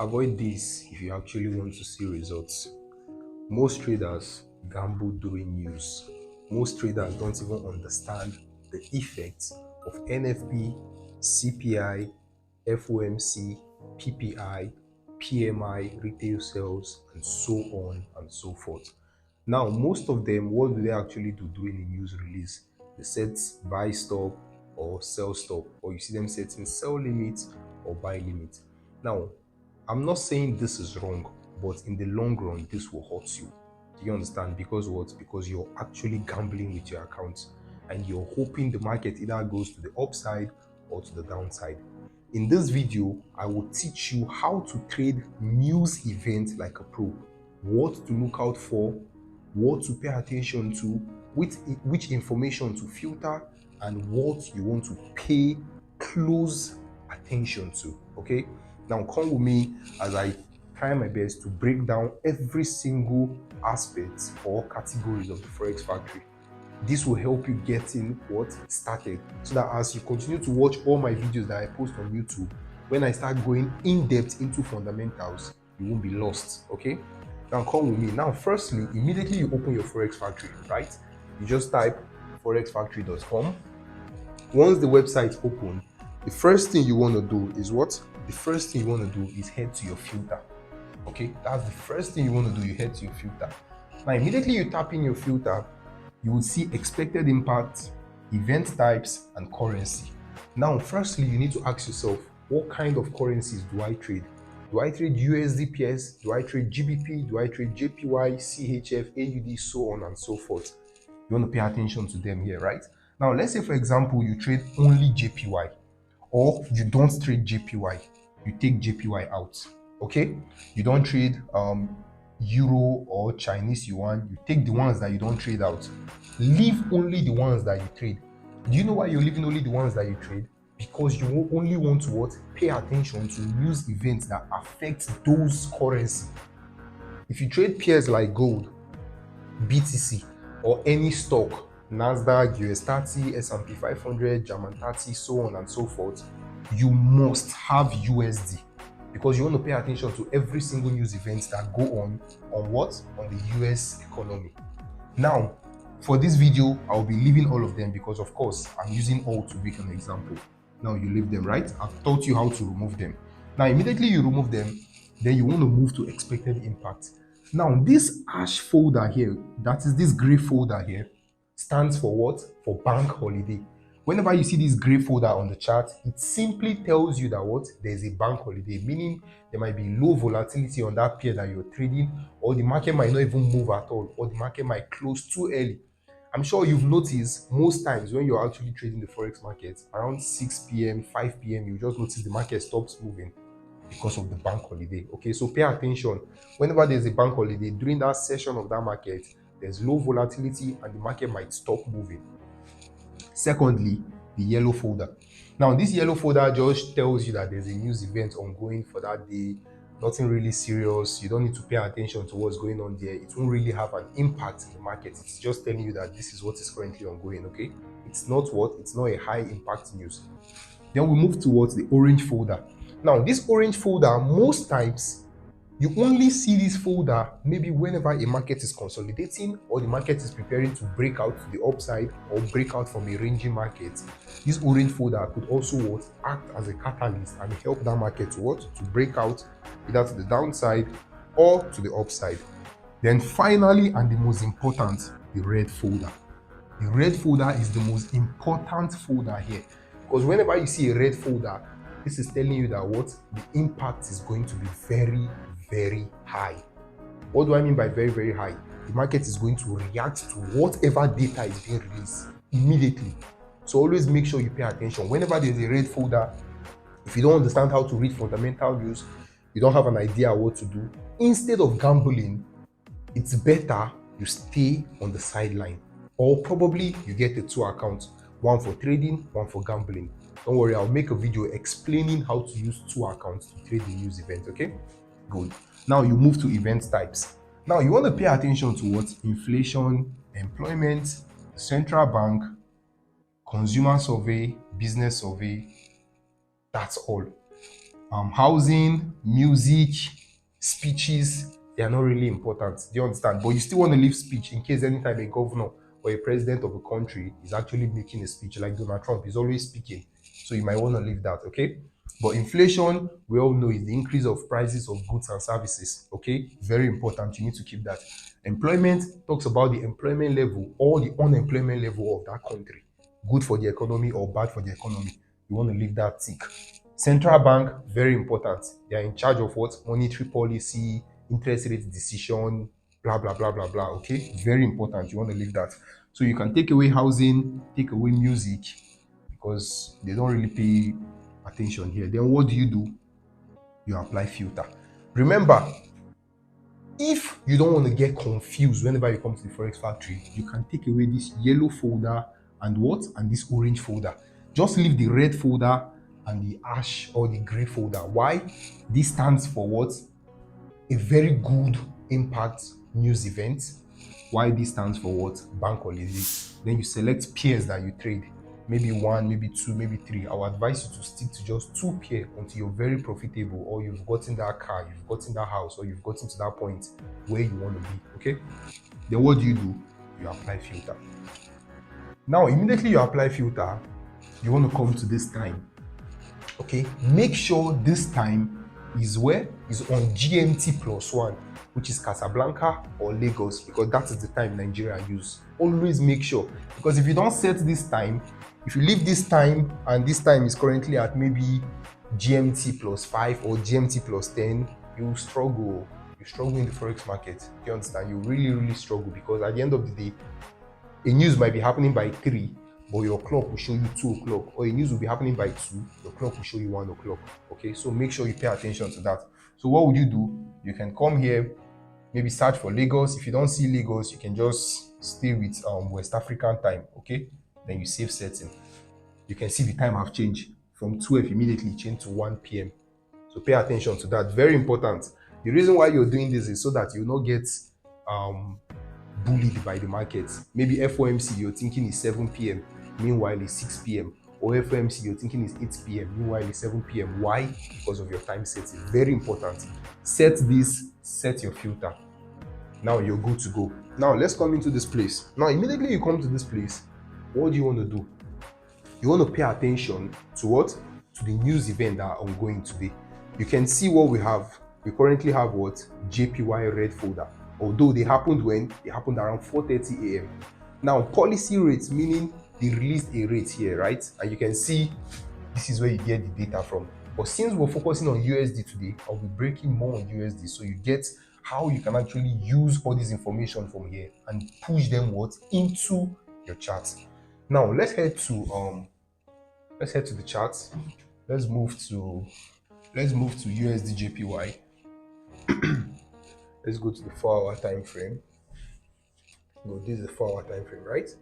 Avoid this if you actually want to see results. Most traders gamble during news. Most traders don't even understand the effects of NFP, CPI, FOMC, PPI, PMI, retail sales, and so on and so forth. Now, most of them, what do they actually do during a news release? They set buy stop or sell stop, or you see them setting sell limit or buy limit. Now, I'm not saying this is wrong, but in the long run, this will hurt you. Do you understand? Because what? Because you're actually gambling with your account and you're hoping the market either goes to the upside or to the downside. In this video, I will teach you how to trade news events like a pro, what to look out for, what to pay attention to, which information to filter, and what you want to pay close attention to. Okay, now come with me as I try my best to break down every single aspect or categories of the Forex Factory. This will help you get in what started, so that as you continue to watch all my videos that I post on YouTube, when I start going in depth into fundamentals, you won't be lost. Okay, now come with me. Now firstly, immediately you open your Forex Factory, right? You just type forexfactory.com. Once the website open, the first thing you want to do is what? The first thing you want to do is head to your filter. Okay, that's the first thing you want to do. You head to your filter. Now immediately you tap in your filter, you will see expected impact, event types, and currency. Now firstly, you need to ask yourself, what kind of currencies do I trade? Do I trade USD Do I trade GBP? Do I trade JPY, CHF, AUD, so on and so forth? You want to pay attention to them here, right? Now let's say, for example, you trade only JPY, or you don't trade JPY, you take JPY out. Okay, you don't trade euro or Chinese yuan, you take the ones that you don't trade out. Leave only the ones that you trade. Do you know why you're leaving only the ones that you trade? Because you only want to what? Pay attention to news events that affect those currency. If you trade pairs like gold, BTC, or any stock, Nasdaq, US 30, S&P 500, German 30, so on and so forth, you must have USD, because you want to pay attention to every single news event that go on what? On the US economy. Now, for this video, I'll be leaving all of them because, of course, I'm using all to make an example. Now you leave them, right? I've taught you how to remove them. Now, immediately you remove them, then you want to move to expected impact. Now, this ash folder here, that is this gray folder here, stands for what? For bank holiday. Whenever you see this gray folder on the chart, it simply tells you that what? There's a bank holiday, meaning there might be low volatility on that pair that you're trading, or the market might not even move at all, or the market might close too early. I'm sure you've noticed most times when you're actually trading the Forex market, around 6 p.m., 5 p.m., you just notice the market stops moving because of the bank holiday. Okay, so pay attention. Whenever there's a bank holiday, during that session of that market, there's low volatility and the market might stop moving. Secondly, the yellow folder. Now, this yellow folder just tells you that there's a news event ongoing for that day. Nothing really serious. You don't need to pay attention to what's going on there. It won't really have an impact in the market. It's just telling you that this is what is currently ongoing. Okay, it's not what? It's not a high impact news. Then we move towards the orange folder. Now, this orange folder, most times you only see this folder maybe whenever a market is consolidating or the market is preparing to break out to the upside or break out from a ranging market. This orange folder could also what? Act as a catalyst and help that market to what? To break out either to the downside or to the upside. Then finally, and the most important, the red folder. The red folder is the most important folder here, because whenever you see a red folder, this is telling you that what? The impact is going to be very, very high. What do I mean by very, very high? The market is going to react to whatever data is being released immediately. So always make sure you pay attention. Whenever there's a red folder, if you don't understand how to read fundamental news, you don't have an idea what to do, instead of gambling, it's better you stay on the sideline. Or probably you get the two accounts, one for trading, one for gambling. Don't worry, I'll make a video explaining how to use two accounts to trade the news event. Okay, good. Now you move to event types. Now you want to pay attention to what? Inflation, employment, central bank, consumer survey, business survey. That's all. Housing, music, speeches, they are not really important. Do you understand? But you still want to leave speech in case anytime a governor or a president of a country is actually making a speech, like Donald Trump is always speaking. So you might want to leave that, okay? But inflation, we all know, is the increase of prices of goods and services, okay? Very important. You need to keep that. Employment talks about the employment level or the unemployment level of that country. Good for the economy or bad for the economy. You want to leave that tick. Central bank, very important. They are in charge of what? Monetary policy, interest rate decision, blah, blah, blah, blah, blah. Okay? Very important. You want to leave that. So you can take away housing, take away music, because they don't really pay attention here. Then what do? You apply filter. Remember, if you don't want to get confused whenever you come to the Forex Factory, you can take away this yellow folder and what? And this orange folder. Just leave the red folder and the ash or the gray folder. Why? This stands for what? A very good impact news event. Why this stands for what? Bank holidays. Then you select pairs that you trade. Maybe one, maybe two, maybe three. I would advise you to stick to just two pairs until you're very profitable, or you've gotten that car, you've gotten that house, or you've gotten to that point where you want to be. Okay? Then what do? You apply filter. Now, immediately you apply filter, you want to come to this time. Okay? Make sure this time is where? Is on GMT +1, which is Casablanca or Lagos, because that is the time Nigeria use. Always make sure, because if you don't set this time, if you leave this time and this time is currently at maybe GMT +5 or GMT +10, you struggle. You struggle in the Forex market. You understand? You really, really struggle, because at the end of the day, a news might be happening by 3, but your clock will show you 2 o'clock, or a news will be happening by 2, your clock will show you 1 o'clock. Okay, so make sure you pay attention to that. So what would you do? You can come here, maybe search for Lagos. If you don't see Lagos, you can just stay with West African time. Okay, then you save setting. You can see the time have changed from 12 immediately change to 1 p.m. So pay attention to that. Very important. The reason why you're doing this is so that you will not get bullied by the market. Maybe FOMC you're thinking is 7 p.m. meanwhile it's 6 p.m. Or FOMC you're thinking is 8 p.m. meanwhile it's 7 p.m. Why? Because of your time setting. Very important. Set this, set your filter. Now you're good to go. Now let's come into this place. Now immediately you come to this place, what do you want to do? You want to pay attention to what? To the news event that are ongoing today. You can see what we have. We currently have what? JPY red folder. Although they happened when? They happened around 4:30 a.m. Now, policy rates, meaning they released a rate here, right? And you can see this is where you get the data from. But since we're focusing on USD today, I'll be breaking more on USD so you get how you can actually use all this information from here and push them what? Into your chart. Now, let's head to the charts. Let's move to USD JPY. Let's go to the 4-hour time frame. No, this is the 4-hour time frame, right?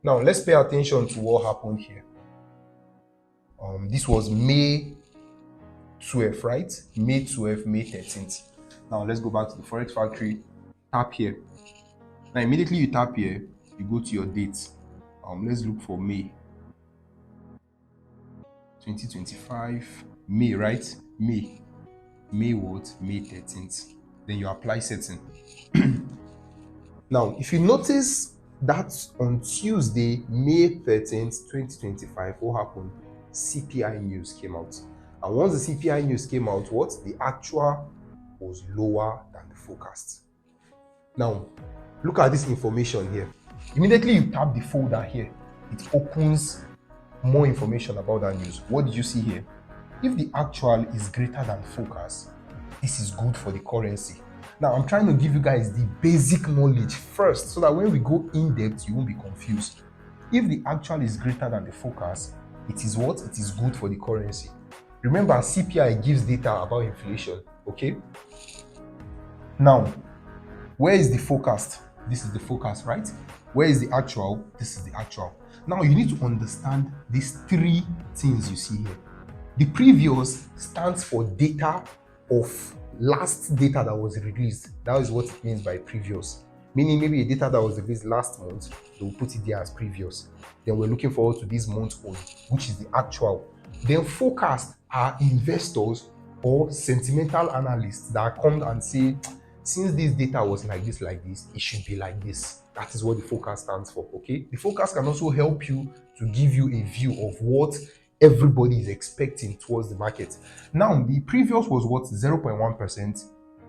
Now let's pay attention to what happened here. This was May 12th, right? May 12th, May 13th. Now let's go back to the Forex Factory. Tap here. Now immediately you tap here, you go to your dates. Let's look for May 2025. May, right? May what? May 13th. Then you apply setting. Now, if you notice that on Tuesday, May 13th, 2025, what happened? CPI news came out. And once the CPI news came out, what? The actual was lower than the forecast. Now, look at this information here. Immediately you tap the folder here, it opens more information about that news. What did you see here? If the actual is greater than forecast, this is good for the currency. Now, I'm trying to give you guys the basic knowledge first so that when we go in depth, you won't be confused. If the actual is greater than the forecast, it is what? It is good for the currency. Remember, CPI gives data about inflation, okay? Now, where is the forecast? This is the forecast, right? Where is the actual? This is the actual. Now, you need to understand these 3 things you see here. The previous stands for data of last data that was released. That is what it means by previous. Meaning maybe a data that was released last month, they will put it there as previous. Then we're looking forward to this month's own, which is the actual. Then forecast are investors or sentimental analysts that come and say, since this data was like this, it should be like this. That is what the forecast stands for, okay? The forecast can also help you to give you a view of what everybody is expecting towards the market. Now, the previous was what? 0.1%.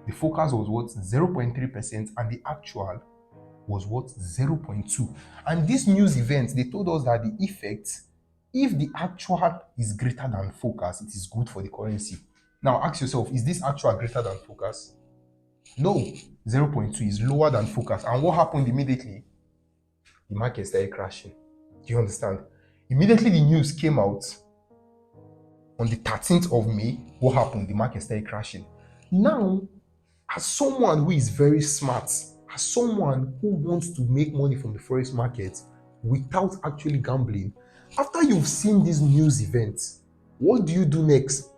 The forecast was what? 0.3%. And the actual was what? 0.2. And this news event, they told us that the effect, if the actual is greater than forecast, it is good for the currency. Now ask yourself, is this actual greater than forecast? No, 0.2 is lower than forecast. And what happened immediately? The market started crashing. Do you understand? Immediately the news came out on the 13th of May, what happened? The market started crashing. Now, as someone who is very smart, as someone who wants to make money from the forex market without actually gambling, after you've seen this news event, what do you do next?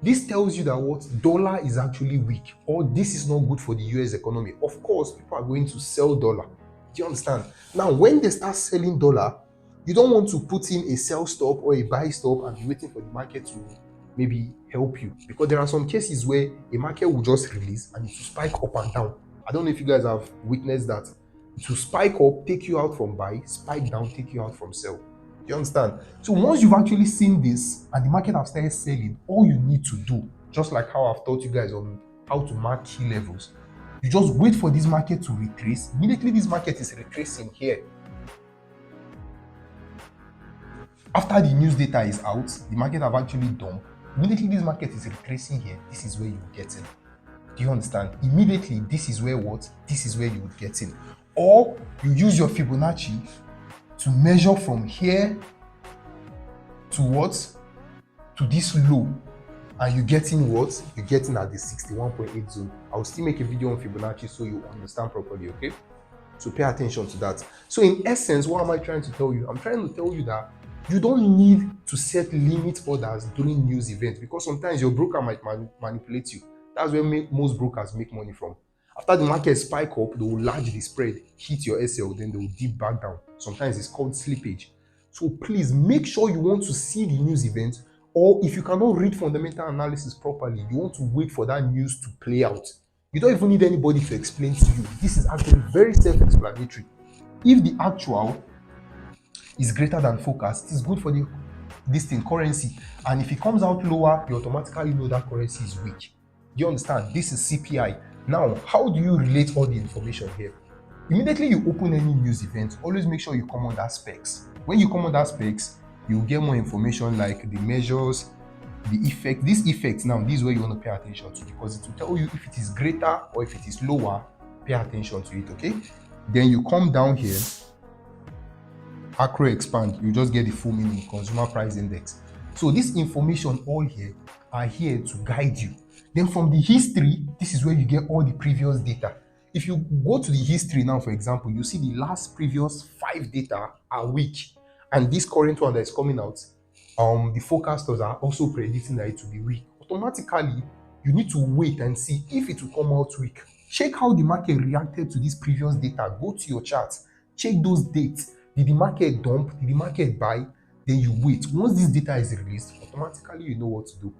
This tells you that what? Dollar is actually weak, or this is not good for the US economy. Of course, people are going to sell dollar. Do you understand? Now, when they start selling dollar, you don't want to put in a sell stop or a buy stop and be waiting for the market to maybe help you, because there are some cases where a market will just release and it will spike up and down. I don't know if you guys have witnessed that. It will spike up, take you out from buy, spike down, take you out from sell. You understand? So once you've actually seen this and the market has started selling, all you need to do, just like how I've taught you guys on how to mark key levels, you just wait for this market to retrace. Immediately this market is retracing here. After the news data is out, the market have actually dumped. Immediately this market is retracing here. This is where you will get in. Do you understand? Immediately this is where what? This is where you would get in. Or you use your Fibonacci to measure from here to what? To this low. And you get in what? You get in at the 61.8 zone. I'll still make a video on Fibonacci so you understand properly, okay? So pay attention to that. So in essence, what am I trying to tell you? I'm trying to tell you that you don't need to set limit orders during news events, because sometimes your broker might manipulate you. That's where most brokers make money from. After the market spike up, they will large the spread, hit your SL, then they will dip back down. Sometimes it's called slippage. So please make sure you want to see the news event, or if you cannot read fundamental analysis properly, you want to wait for that news to play out. You don't even need anybody to explain to you. This is actually very self-explanatory. If the actual is greater than forecast, it is good for this currency. And if it comes out lower, you automatically know that currency is weak. Do you understand? This is CPI. Now, how do you relate all the information here? Immediately you open any news event, always make sure you come under specs. When you come under specs, you'll get more information like the measures, the effect. This effect now, this is where you want to pay attention to, because it will tell you if it is greater or if it is lower. Pay attention to it, okay? Then you come down here, acro expand, you just get the full meaning, consumer price index. So this information all here are here to guide you. Then from the history, this is where you get all the previous data. If you go to the history now, for example, you see the last previous 5 data are weak, and this current one that is coming out, the forecasters are also predicting that it will be weak. Automatically, you need to wait and see if it will come out weak. Check how the market reacted to this previous data. Go to your charts, check those dates. Did the market dump? Did the market buy? Then you wait. Once this data is released, automatically you know what to do.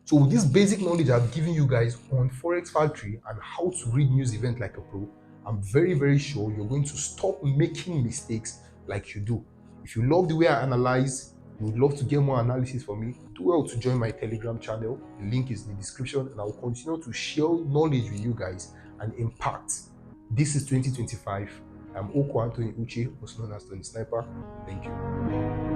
So with this basic knowledge I've given you guys on Forex Factory and how to read news event like a pro, I'm very, very sure you're going to stop making mistakes like you do. If you love the way I analyze, you would love to get more analysis from me, do well to join my Telegram channel. The link is in the description, and I will continue to share knowledge with you guys and impact. This is 2025. I'm Oko Anthony Uche, also known as Tony Sniper. Thank you.